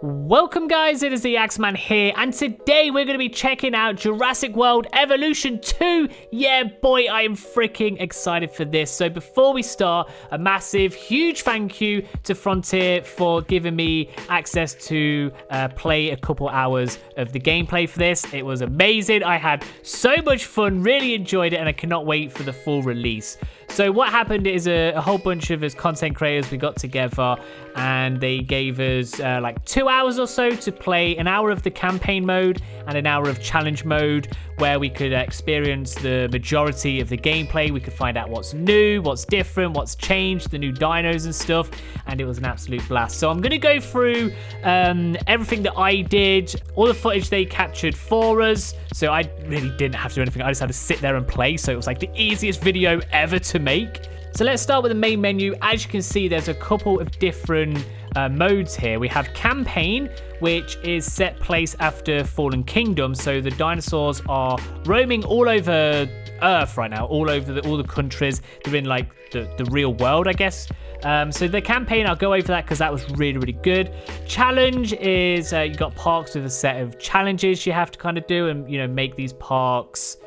Welcome guys, it is the AxeMan here, and today we're going to be checking out Jurassic World Evolution 2. Yeah boy, I am freaking excited for this. So before we start, a massive, huge thank you to Frontier for giving me access to play a couple hours of the gameplay for this. It was amazing, I had so much fun, really enjoyed it, and I cannot wait for the full release. So what happened is a whole bunch of us content creators, we got together and they gave us like 2 hours or so to play an hour of the campaign mode and an hour of challenge mode, where we could experience the majority of the gameplay. We could find out what's new, what's different, what's changed, the new dinos and stuff, and it was an absolute blast. So I'm going to go through everything that I did, all the footage they captured for us. So I really didn't have to do anything, I just had to sit there and play, so it was like the easiest video ever to make. So let's start with the main menu. As you can see, there's a couple of different modes here. We have campaign, which is set place after Fallen Kingdom. So the dinosaurs are roaming all over Earth right now, all over all the countries. They're in like the real world, I guess. So the campaign, I'll go over that because that was really, really good. Challenge is you got parks with a set of challenges you have to kind of do and, you know, make these parks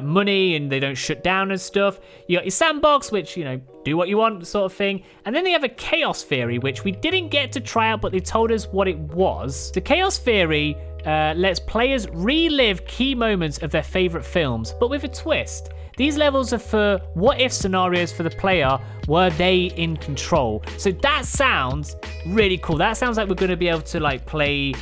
money and they don't shut down and stuff. You got your sandbox, which, you know, do what you want sort of thing. And then they have a chaos theory, which we didn't get to try out, but they told us what it was. The chaos theory lets players relive key moments of their favorite films, but with a twist. These levels are for what if scenarios for the player were they in control. So that sounds really cool. That sounds like we're going to be able to like play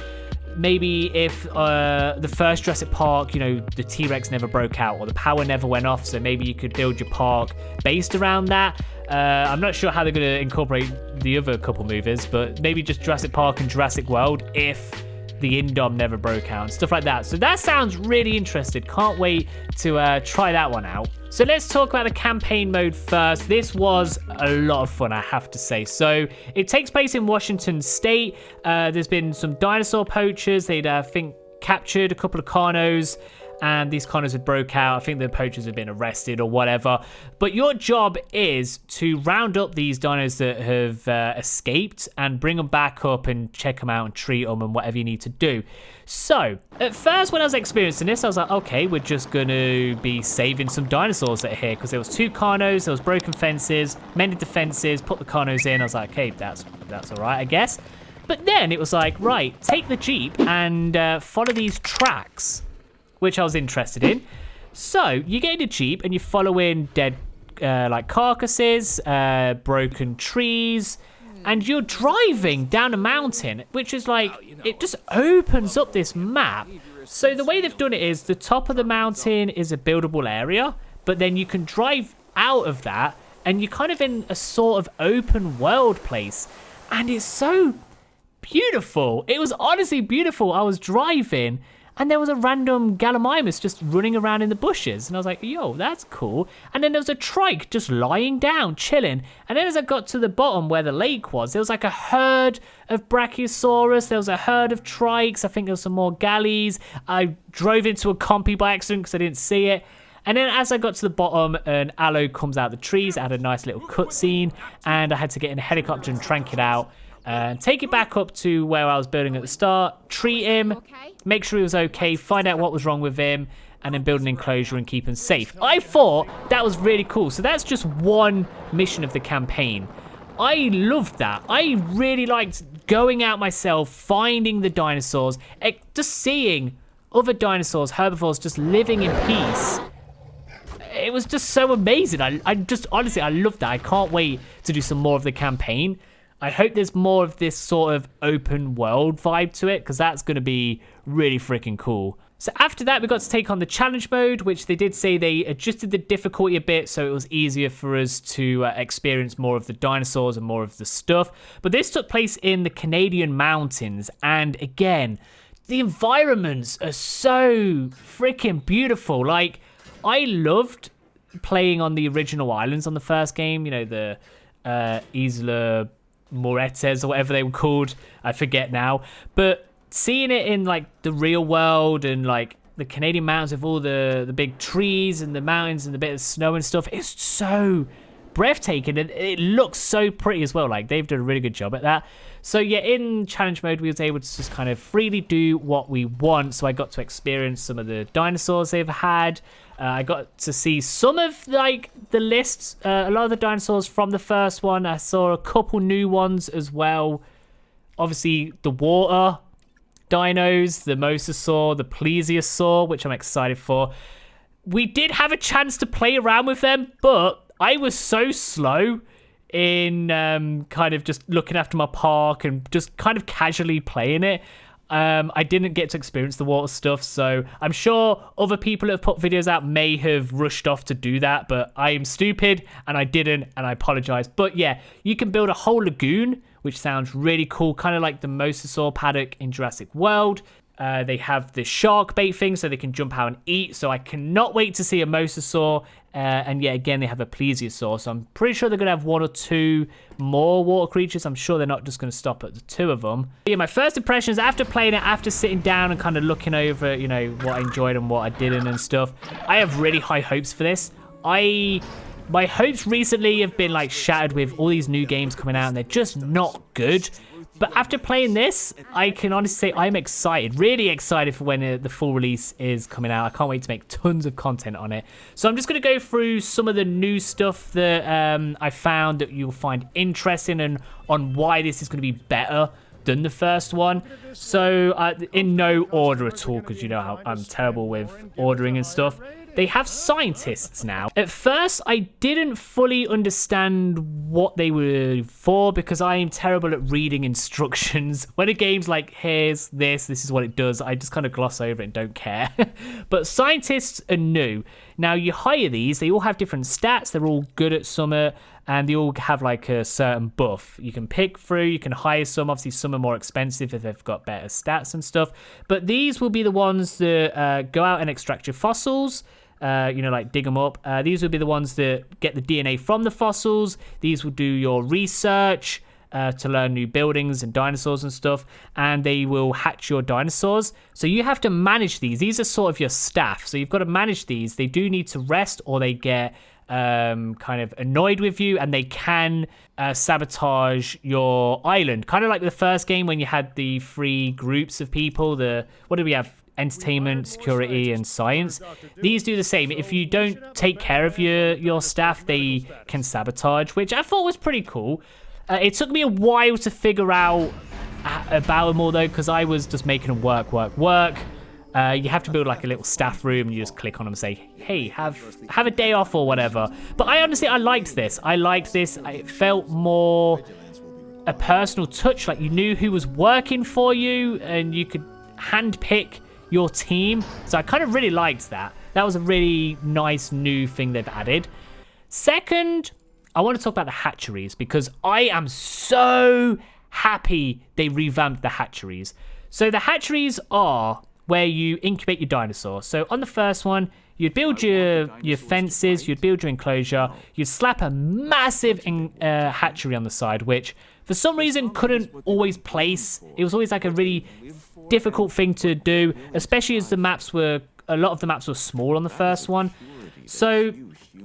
maybe if the first Jurassic Park, you know, the T-Rex never broke out or the power never went off, so maybe you could build your park based around that. I'm not sure how they're going to incorporate the other couple movies, but maybe just Jurassic Park and Jurassic World if the Indom never broke out and stuff like that. So that sounds really interesting. Can't wait to try that one out. So let's talk about the campaign mode first. This was a lot of fun, I have to say. So it takes place in Washington State. There's been some dinosaur poachers. They'd, I think, captured a couple of carnos, and these carnos had broke out. I think the poachers had been arrested or whatever. But your job is to round up these dinos that have escaped and bring them back up and check them out and treat them and whatever you need to do. So, at first when I was experiencing this, I was like, okay, we're just going to be saving some dinosaurs that are here, because there was 2 carnos, there was broken fences, mended the fences, put the carnos in. I was like, okay, that's all right, I guess. But then it was like, right, take the Jeep and follow these tracks, which I was interested in. So you get in a Jeep and you're following dead like carcasses, broken trees, and you're driving down a mountain, which is like, it just opens up this map. So the way they've done it is the top of the mountain is a buildable area, but then you can drive out of that and you're kind of in a sort of open world place. And it's so beautiful. It was honestly beautiful. I was driving and there was a random Gallimimus just running around in the bushes. And I was like, yo, that's cool. And then there was a trike just lying down, chilling. And then as I got to the bottom where the lake was, there was like a herd of Brachiosaurus. There was a herd of trikes. I think there was some more galleys. I drove into a compy by accident because I didn't see it. And then as I got to the bottom, an aloe comes out of the trees. It had a nice little cutscene. And I had to get in a helicopter and trank it out. Take it back up to where I was building at the start, treat him, make sure he was okay, find out what was wrong with him, and then build an enclosure and keep him safe. I thought that was really cool. So that's just one mission of the campaign. I loved that. I really liked going out myself, finding the dinosaurs, just seeing other dinosaurs, herbivores, just living in peace. It was just so amazing. I just, honestly, I loved that. I can't wait to do some more of the campaign. I hope there's more of this sort of open world vibe to it, because that's going to be really freaking cool. So after that, we got to take on the challenge mode, which they did say they adjusted the difficulty a bit so it was easier for us to experience more of the dinosaurs and more of the stuff. But this took place in the Canadian mountains, and again, the environments are so freaking beautiful. Like, I loved playing on the original islands on the first game, you know, the Isla Moretes or whatever they were called, I forget now, but seeing it in like the real world and like the Canadian mountains with all the big trees and the mountains and the bit of snow and stuff, it's so breathtaking, and it looks so pretty as well. Like, they've done a really good job at that. So yeah, in challenge mode, we was able to just kind of freely do what we want. So I got to experience some of the dinosaurs they've had. I got to see some of like the lists, a lot of the dinosaurs from the first one. I saw a couple new ones as well. Obviously, the water dinos, the mosasaur, the plesiosaur, which I'm excited for. We did have a chance to play around with them, but I was so slow in kind of just looking after my park and just kind of casually playing it. I didn't get to experience the water stuff, so I'm sure other people that have put videos out may have rushed off to do that, but I am stupid and I didn't, and I apologize. But yeah, you can build a whole lagoon, which sounds really cool, kind of like the mosasaur paddock in Jurassic World. They have the shark bait thing so they can jump out and eat, so I cannot wait to see a mosasaur. And yeah, again, they have a plesiosaur, so I'm pretty sure they're going to have 1 or 2 more water creatures. I'm sure they're not just going to stop at the 2 of them. But yeah, my first impressions after playing it, after sitting down and kind of looking over, you know, what I enjoyed and what I didn't and stuff, I have really high hopes for this. My hopes recently have been like shattered with all these new games coming out and they're just not good. But after playing this, I can honestly say I'm excited, really excited for when the full release is coming out. I can't wait to make tons of content on it. So I'm just going to go through some of the new stuff that I found that you'll find interesting and on why this is going to be better than the first one. So in no order at all, because you know how I'm terrible with ordering and stuff. They have scientists now. At first, I didn't fully understand what they were for because I am terrible at reading instructions. When a game's like, here's this is what it does, I just kind of gloss over it and don't care. But scientists are new. Now, you hire these, they all have different stats, they're all good at something, and they all have like a certain buff. You can pick through, you can hire some, obviously some are more expensive if they've got better stats and stuff. But these will be the ones that go out and extract your fossils. You know, like dig them up. These will be the ones that get the DNA from the fossils. These will do your research to learn new buildings and dinosaurs and stuff. And they will hatch your dinosaurs. So you have to manage these. These are sort of your staff. So you've got to manage these. They do need to rest or they get kind of annoyed with you and they can sabotage your island. Kind of like the first game when you had the 3 groups of people. What do we have? Entertainment, security, and science. These do the same. If you don't take care of your staff, they can sabotage, which I thought was pretty cool. It took me a while to figure out about them all, though, because I was just making them work. You have to build like a little staff room, and you just click on them and say, hey, have a day off or whatever. But I liked this. It felt more a personal touch, like you knew who was working for you, and you could handpick your team. So I kind of really liked that. That was a really nice new thing they've added. Second, I want to talk about the hatcheries because I am so happy they revamped the hatcheries. So the hatcheries are where you incubate your dinosaur. So on the first one, you'd build your fences, you'd build your enclosure, you'd slap a massive hatchery on the side, which for some reason couldn't always place. It was always like a really difficult thing to do, especially as a lot of the maps were small on the first one. So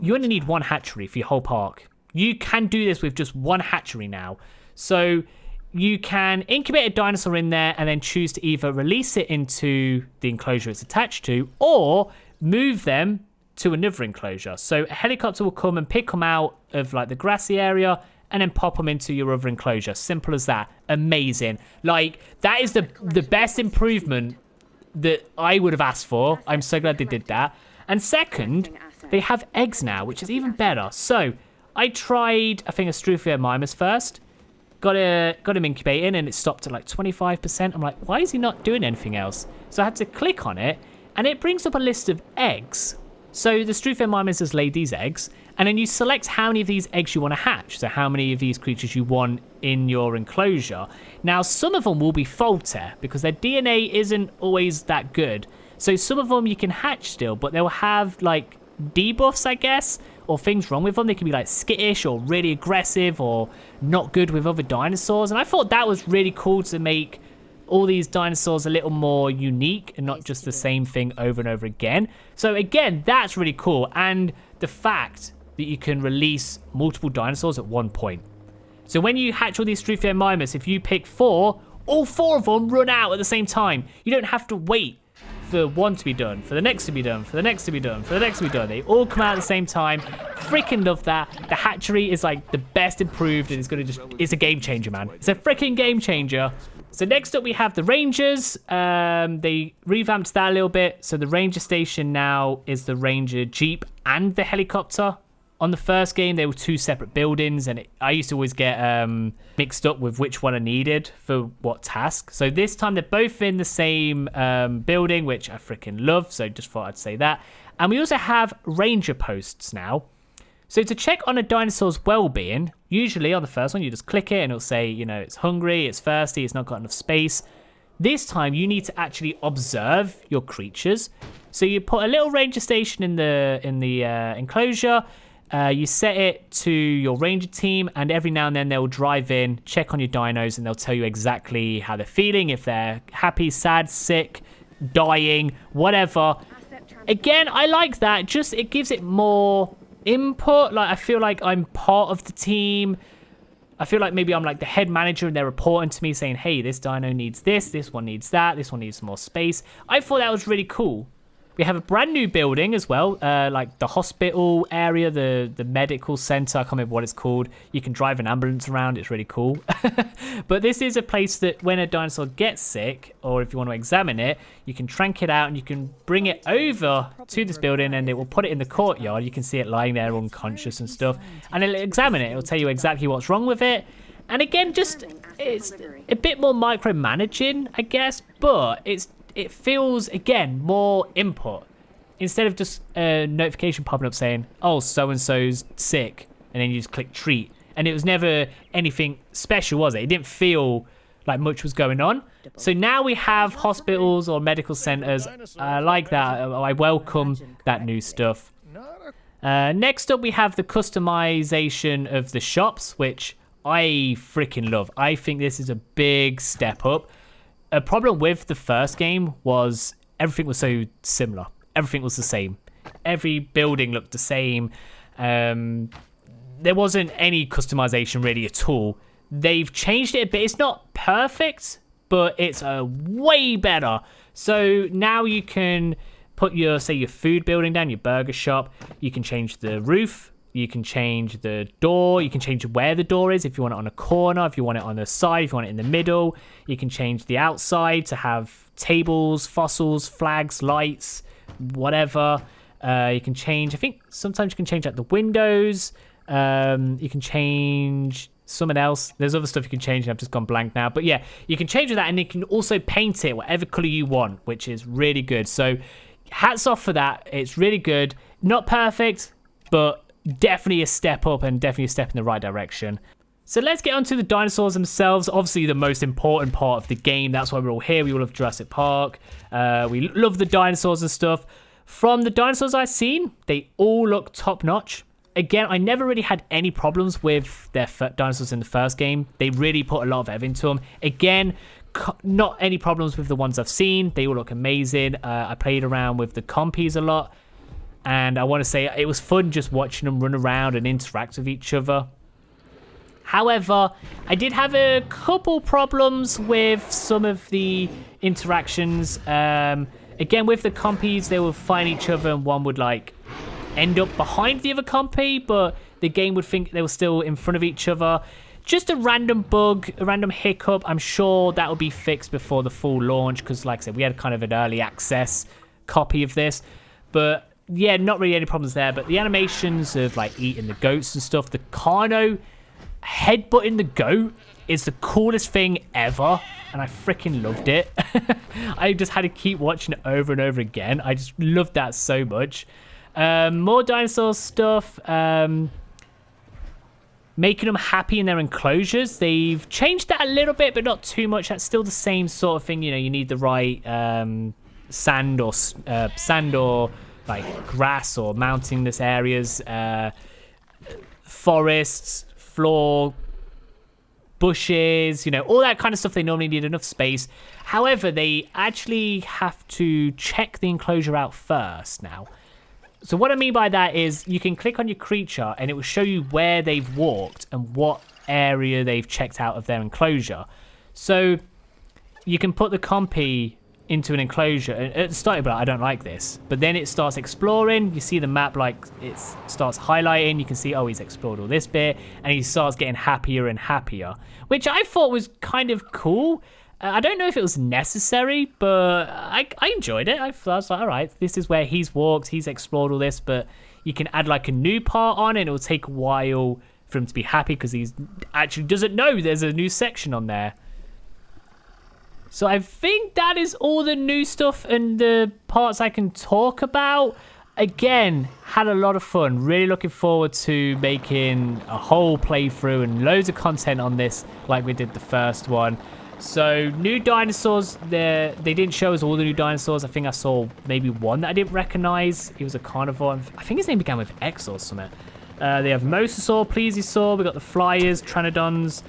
you only need 1 hatchery for your whole park. You can do this with just 1 hatchery now. So you can incubate a dinosaur in there and then choose to either release it into the enclosure it's attached to or move them to another enclosure. So a helicopter will come and pick them out of like the grassy area and then pop them into your other enclosure. Simple as that. Amazing. Like, that is the best improvement that I would have asked for. I'm so glad they did that. And second, they have eggs now, which is even better. So I tried, I think, a Struthia mimus first. Got him incubating and it stopped at like 25%. I'm like, why is he not doing anything else? So I had to click on it and it brings up a list of eggs. So the Struthia mimus has laid these eggs, and then you select how many of these eggs you want to hatch. So how many of these creatures you want in your enclosure. Now, some of them will be faulty because their DNA isn't always that good. So some of them you can hatch still, but they'll have like debuffs, I guess, or things wrong with them. They can be like skittish or really aggressive or not good with other dinosaurs. And I thought that was really cool to make all these dinosaurs a little more unique and not just the same thing over and over again. So again, that's really cool. And the fact that you can release multiple dinosaurs at one point. So when you hatch all these Struthiomimus, if you pick 4, all 4 of them run out at the same time. You don't have to wait for one to be done, for the next to be done, for the next to be done, for the next to be done. They all come out at the same time. Freaking love that. The hatchery is like the best improved, and it's a game changer, man. It's a freaking game changer. So next up we have the Rangers. They revamped that a little bit. So the Ranger station now is the Ranger Jeep and the helicopter. On the first game, they were 2 separate buildings, and I used to always get mixed up with which one I needed for what task. So this time, they're both in the same building, which I freaking love, so just thought I'd say that. And we also have ranger posts now. So to check on a dinosaur's well-being, usually on the first one, you just click it, and it'll say, you know, it's hungry, it's thirsty, it's not got enough space. This time, you need to actually observe your creatures. So you put a little ranger station in the enclosure. You set it to your ranger team, and every now and then they'll drive in, check on your dinos, and they'll tell you exactly how they're feeling, if they're happy, sad, sick, dying, whatever. Again, I like that. Just it gives it more input. Like, I feel like I'm part of the team. I feel like maybe I'm like the head manager, and they're reporting to me saying, hey, this dino needs this one needs that, this one needs more space. I thought that was really cool. We have a brand new building as well, like the hospital area, the medical center. I can't remember what it's called. You can drive an ambulance around. It's really cool. But this is a place that when a dinosaur gets sick, or if you want to examine it, you can trank it out and you can bring it over to this building, and it will put it in the courtyard. You can see it lying there unconscious and stuff. And it'll examine it. It'll tell you exactly what's wrong with it. And again, just it's a bit more micromanaging, I guess, but it feels, again, more input. Instead of just a notification popping up saying, oh, so-and-so's sick, and then you just click treat. And it was never anything special, was it? It didn't feel like much was going on. So now we have hospitals or medical centers. I like that. I welcome that new stuff. Next up, we have the customization of the shops, which I freaking love. I think this is a big step up. A problem with the first game was everything was so similar. Everything was the same. Every building looked the same. There wasn't any customization really at all. They've changed it a bit. It's not perfect, but it's way better. So now you can put your food building down, your burger shop. You can change the roof. You can change the door. You can change where the door is. If you want it on a corner, if you want it on the side, if you want it in the middle. You can change the outside to have tables, fossils, flags, lights, whatever. You can change, I think sometimes you can change like the windows. You can change something else. There's other stuff you can change, and I've just gone blank now. But yeah, you can change with that, and you can also paint it whatever color you want, which is really good. So hats off for that. It's really good. Not perfect, but definitely a step up and definitely a step in the right direction. So let's get on to the dinosaurs themselves. Obviously the most important part of the game. That's why we're all here. We all love Jurassic Park. We love the dinosaurs and stuff. From the dinosaurs I've seen, they all look top notch. Again, I never really had any problems with their dinosaurs in the first game. They really put a lot of effort into them. Again, not any problems with the ones I've seen. They all look amazing. I played around with the compies a lot. And I want to say it was fun just watching them run around and interact with each other. However, I did have a couple problems with some of the interactions. Again, with the compies, they would find each other and one would like end up behind the other compy, but the game would think they were still in front of each other. Just a random bug, a random hiccup. I'm sure that will be fixed before the full launch because, like I said, we had kind of an early access copy of this. But yeah, not really any problems there. But the animations of like eating the goats and stuff, the Carno headbutting the goat is the coolest thing ever, and I freaking loved it. I just had to keep watching it over and over again. I just loved that so much. More dinosaur stuff. Making them happy in their enclosures. They've changed that a little bit, but not too much. That's still the same sort of thing. You know, you need the right sand or like grass or mountainous areas, forests, floor, bushes, you know, all that kind of stuff. They normally need enough space. However, they actually have to check the enclosure out first now. So what I mean by that is you can click on your creature and it will show you where they've walked and what area they've checked out of their enclosure. So you can put the compy into an enclosure, and at the start, but I don't like this. But then it starts exploring. You see the map, like, it starts highlighting. You can see, oh, he's explored all this bit, and he starts getting happier and happier, which I thought was kind of cool. I don't know if it was necessary, but I enjoyed it. I was like, all right, this is where he's walked, he's explored all this, but you can add like a new part on, and it will take a while for him to be happy because he actually doesn't know there's a new section on there. So I think that is all the new stuff and the parts I can talk about. Again, had a lot of fun. Really looking forward to making a whole playthrough and loads of content on this like we did the first one. So new dinosaurs, they didn't show us all the new dinosaurs. I think I saw maybe one that I didn't recognize. He was a carnivore. I think his name began with X or something. They have Mosasaur, Plesiosaur. We got the Flyers, Tranodons,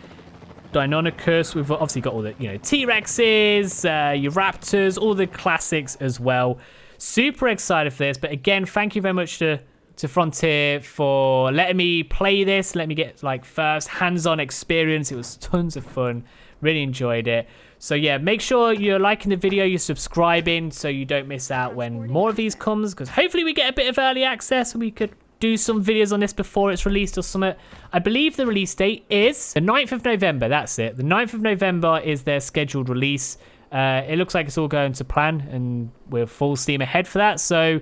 Deinonychus. We've obviously got all the, T-Rexes, your Raptors, all the classics as well. Super excited for this. But again, thank you very much to Frontier for letting me play this, let me get like first hands-on experience. It was tons of fun. Really enjoyed it. So yeah, make sure you're liking the video, you're subscribing so you don't miss out when more of these comes, because hopefully we get a bit of early access and we could do some videos on this before it's released or something. I believe the release date is the 9th of November. That's it. The 9th of November is their scheduled release. It looks like it's all going to plan and we're full steam ahead for that. So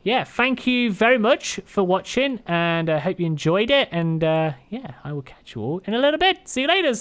yeah, thank you very much for watching and I hope you enjoyed it. And yeah, I will catch you all in a little bit. See you later.